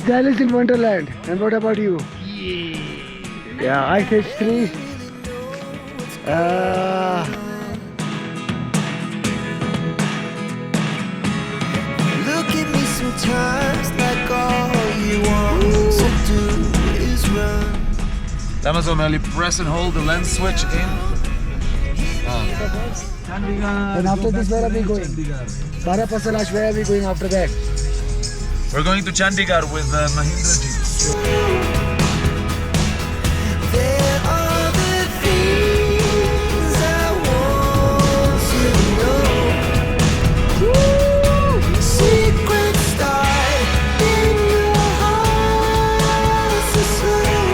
It's Alice in Wonderland. And what about you? Yeah, Ice Age 3. Look at me sometimes like all you want to do is run. Damals only press and hold the lens switch in. And after this, where are we going? Bara Pasalash, where are we going after that? We're going to Chandigarh with Mahindra Ji. There are the things I want to know. Secrets start in your heart so slow.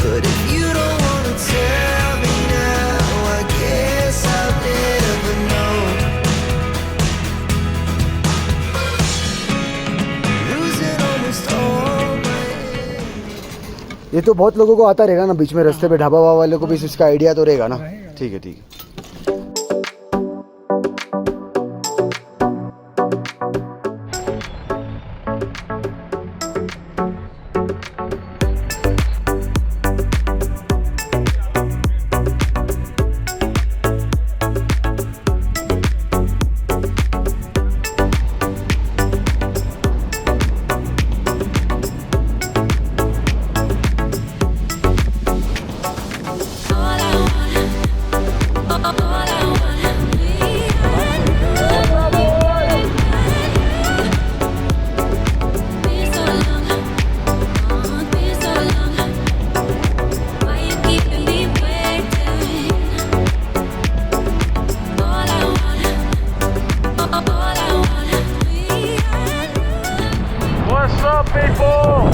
But if you don't want to tell me now, I guess I'll never know. Losing almost all my ये तो बहुत लोगों को आता रहेगा ना, बीच में रास्ते पे ढाबा वाले को भी इसका आइडिया तो रहेगा ना. ठीक है, ठीक है. What's up, people?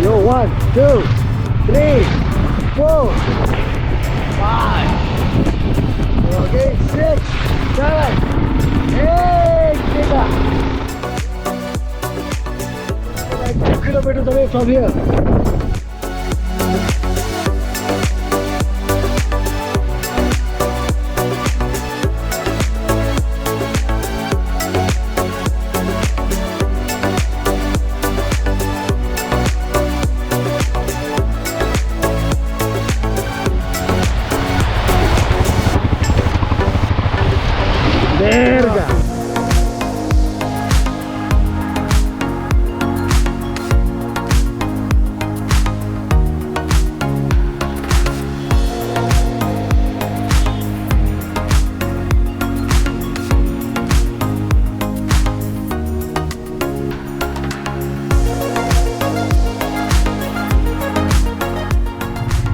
Yo, 1, 2, 3, 4, 5. Okay, 6, 7, 8. Like 2 kilometers away from here. Verga.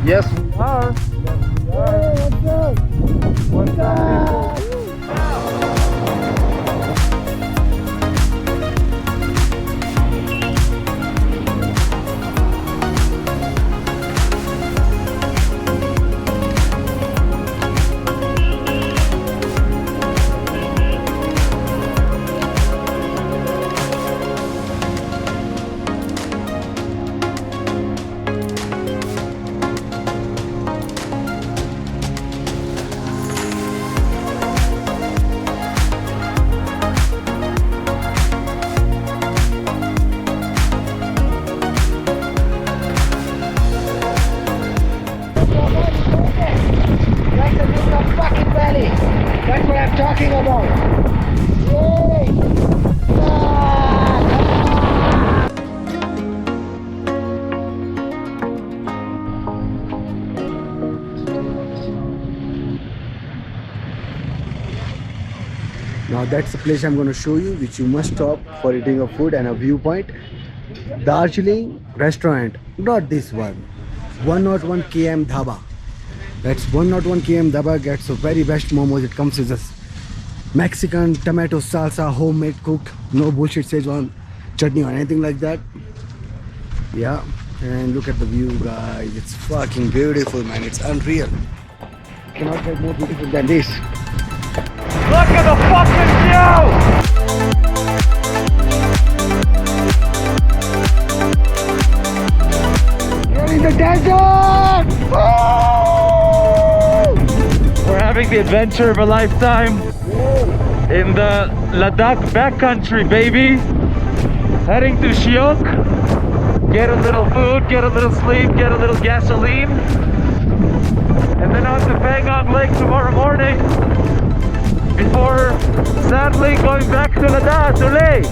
Yes, we are. What's up? That's what I'm talking about. Yay! Now that's the place I'm going to show you, which you must stop for eating a food and a viewpoint. Darjeeling restaurant, not this one. 101 km dhaba. That's 101 km dhaba gets the very best momos. It comes with a Mexican tomato salsa, homemade cooked, no bullshit Szechuan chutney or anything like that. Yeah, and look at the view, guys. It's fucking beautiful, man. It's unreal. Cannot get more beautiful than this. Look at the fucking view! You're in the desert! We're having the adventure of a lifetime in the Ladakh backcountry, baby. Heading to Shiok, get a little food, get a little sleep, get a little gasoline, and then on to Pangong Lake tomorrow morning before sadly going back to Ladakh to lay.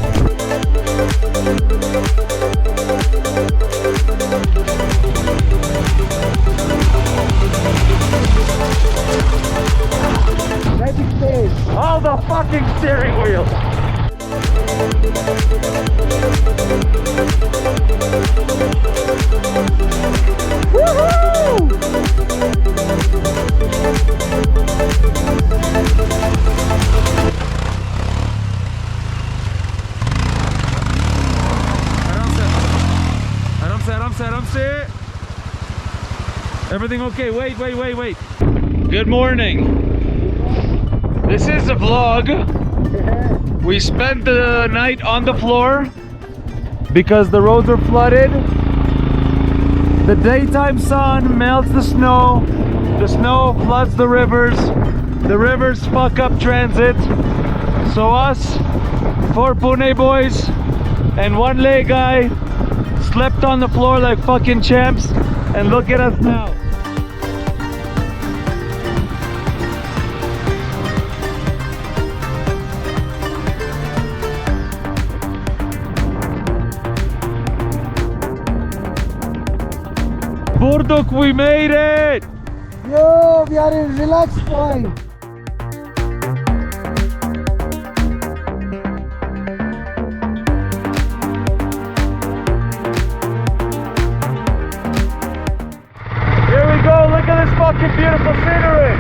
All the fucking steering wheel. Woohoo! Aramse. Everything okay? Wait. Good morning. This is a vlog. We spent the night on the floor because the roads are flooded. The daytime sun melts the snow floods the rivers fuck up transit. So us, 4 Pune boys and 1 Leh guy slept on the floor like fucking champs, and look at us now. Burduk, we made it! Yo, we are in relax point. Here we go, look at this fucking beautiful scenery!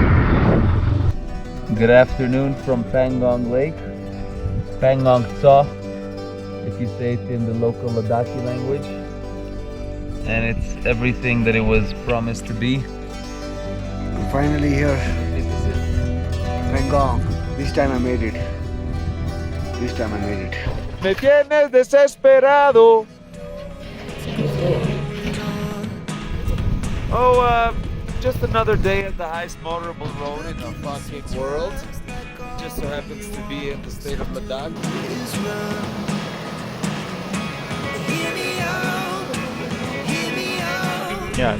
Good afternoon from Pangong Lake. Pangong Tso, if you say it in the local Ladakhi language. And it's everything that it was promised to be. I'm finally here. This is it. Pangong. This time I made it. Me tienes desesperado. Oh, just another day at the highest motorable road in the fucking world. Just so happens to be in the state of Ladakh. Yeah,